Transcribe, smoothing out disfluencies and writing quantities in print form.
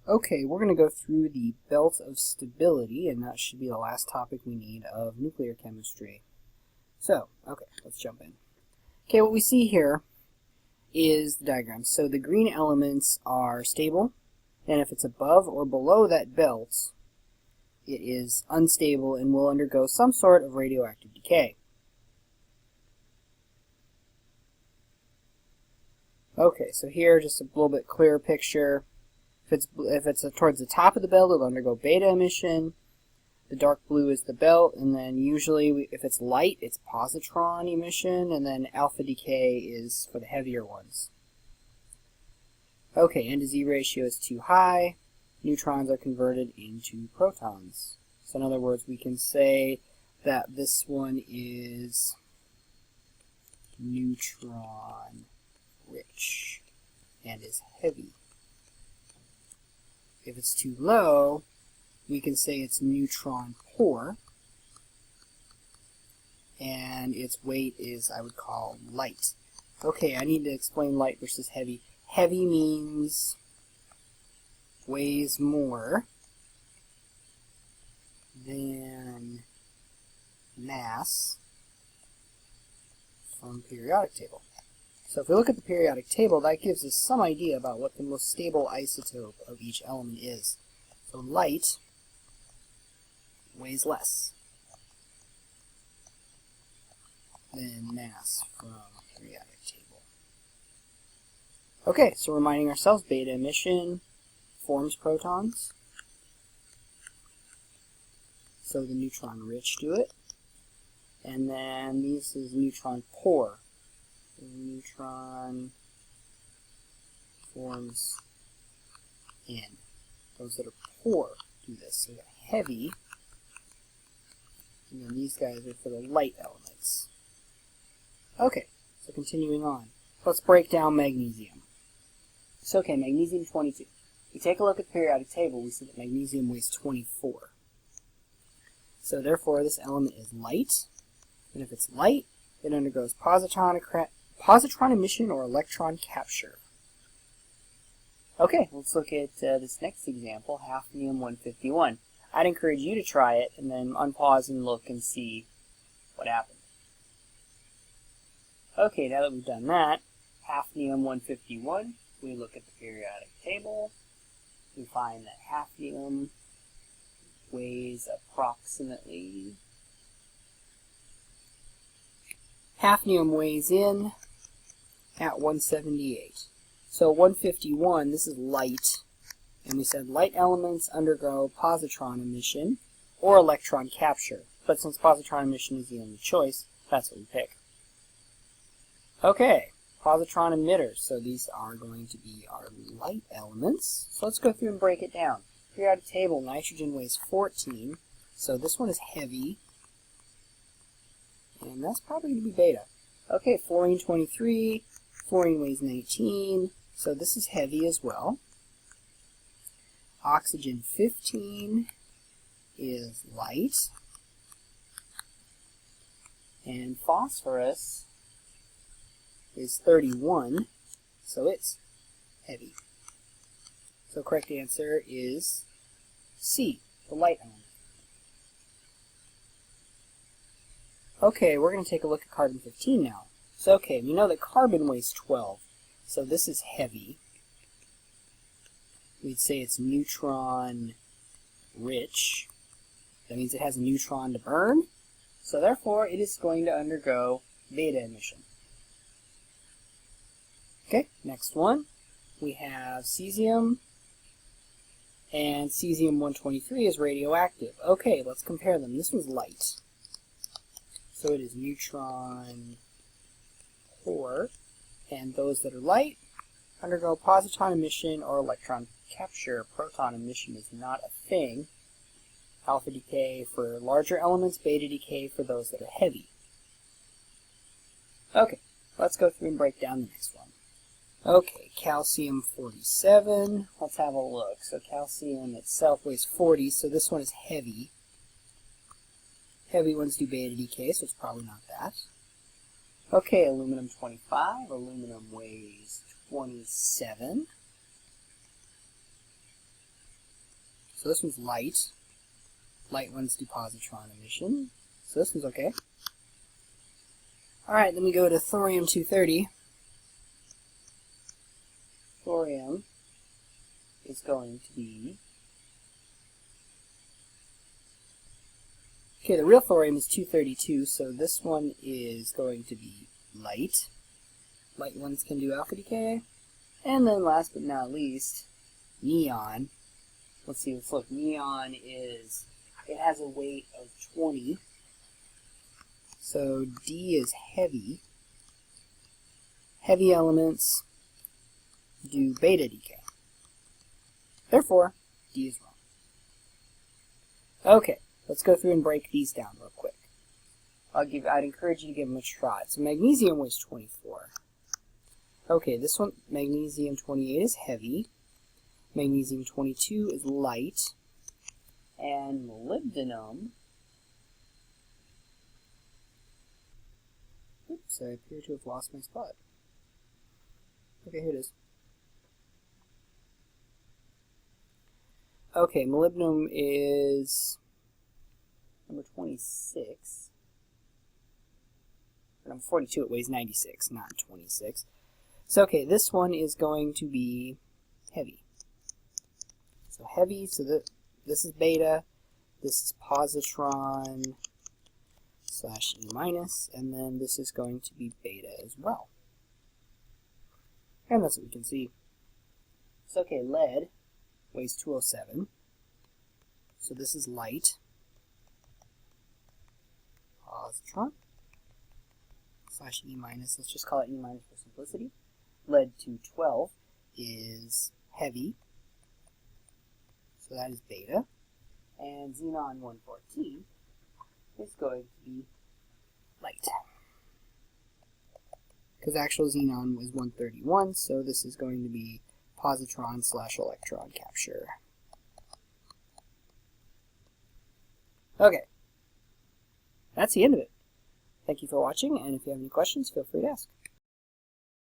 Okay, we're going to go through the belt of stability, and that should be the last topic we need of nuclear chemistry. So, okay, let's jump in. Okay, what we see here is the diagram. So the green elements are stable, and if it's above or below that belt, it is unstable and will undergo some sort of radioactive decay. Okay, so here, just a little bit clearer picture. If it's towards the top of the belt, it'll undergo beta emission. The dark blue is the belt, and then usually, if it's light, it's positron emission, and then alpha decay is for the heavier ones. Okay, N to Z ratio is too high. Neutrons are converted into protons. So in other words, we can say that this one is neutron rich and is heavy. If it's too low, we can say it's neutron poor, and its weight is, I would call, light. Okay, I need to explain light versus heavy. Heavy means weighs more than mass from periodic table. So if we look at the periodic table, that gives us some idea about what the most stable isotope of each element is. So light weighs less than mass from periodic table. Okay, so reminding ourselves, beta emission forms protons. So the neutron rich do it. And then this is neutron poor. The neutron forms N. Those that are poor do this. So we got heavy, and then these guys are for the light elements. Okay, so continuing on. Let's break down magnesium. So okay, magnesium 22. If we take a look at the periodic table, we see that magnesium weighs 24. So therefore, this element is light, and if it's light, it undergoes positron emission or electron capture. Okay, let's look at this next example, hafnium-151. I'd encourage you to try it and then unpause and look and see what happened. Okay, now that we've done that, hafnium-151, we look at the periodic table. We find that hafnium weighs approximately... Hafnium weighs in at 178. So 151, this is light, and we said light elements undergo positron emission or electron capture. But since positron emission is the only choice, that's what we pick. Okay, positron emitters. So these are going to be our light elements. So let's go through and break it down. Periodic table, nitrogen weighs 14. So this one is heavy, and that's probably going to be beta. Okay, fluorine 23. Fluorine weighs 19. So this is heavy as well. Oxygen 15 is light. And phosphorus is 31, so it's heavy. So correct answer is C, the light element. Okay, we're going to take a look at carbon 15 now. So okay, we know that carbon weighs 12. So this is heavy. We'd say it's neutron rich. That means it has a neutron to burn. So therefore, it is going to undergo beta emission. Okay, next one. We have cesium. And cesium-123 is radioactive. Okay, let's compare them. This one's light. So it is neutron poor. And those that are light undergo positron emission or electron capture. Proton emission is not a thing. Alpha decay for larger elements, beta decay for those that are heavy. Okay, let's go through and break down the next one. Okay, calcium-47. Let's have a look. So calcium itself weighs 40, so this one is heavy. Heavy ones do beta decay, so it's probably not that. Okay, aluminum-25. Aluminum weighs 27. So this one's light. Light ones do positron emission. So this one's okay. Alright, then we go to thorium-230. Thorium is going to be... Okay, the real thorium is 232, so this one is going to be light. Light ones can do alpha decay. And then last but not least, neon. Let's see, let's look. Neon is, it has a weight of 20. So D is heavy. Heavy elements do beta decay. Therefore, D is wrong. Okay, let's go through and break these down real quick. I'd encourage you to give them a try. So magnesium weighs 24. Okay, this one, magnesium 28 is heavy. Magnesium 22 is light. And molybdenum... Oops, I appear to have lost my spot. Okay, here it is. Okay, molybdenum is number 26. Number 42, it weighs 96, not 26. So, okay, this one is going to be heavy. So heavy, so this is beta, this is positron / E minus, and then this is going to be beta as well. And that's what we can see. So, okay, lead weighs 207. So this is light. Positron / E minus, let's just call it E minus for simplicity. Lead 212 is heavy. So that is beta. And xenon 114 is going to be light. Because actual xenon was 131, so this is going to be positron / electron capture. Okay. That's the end of it. Thank you for watching, and if you have any questions, feel free to ask.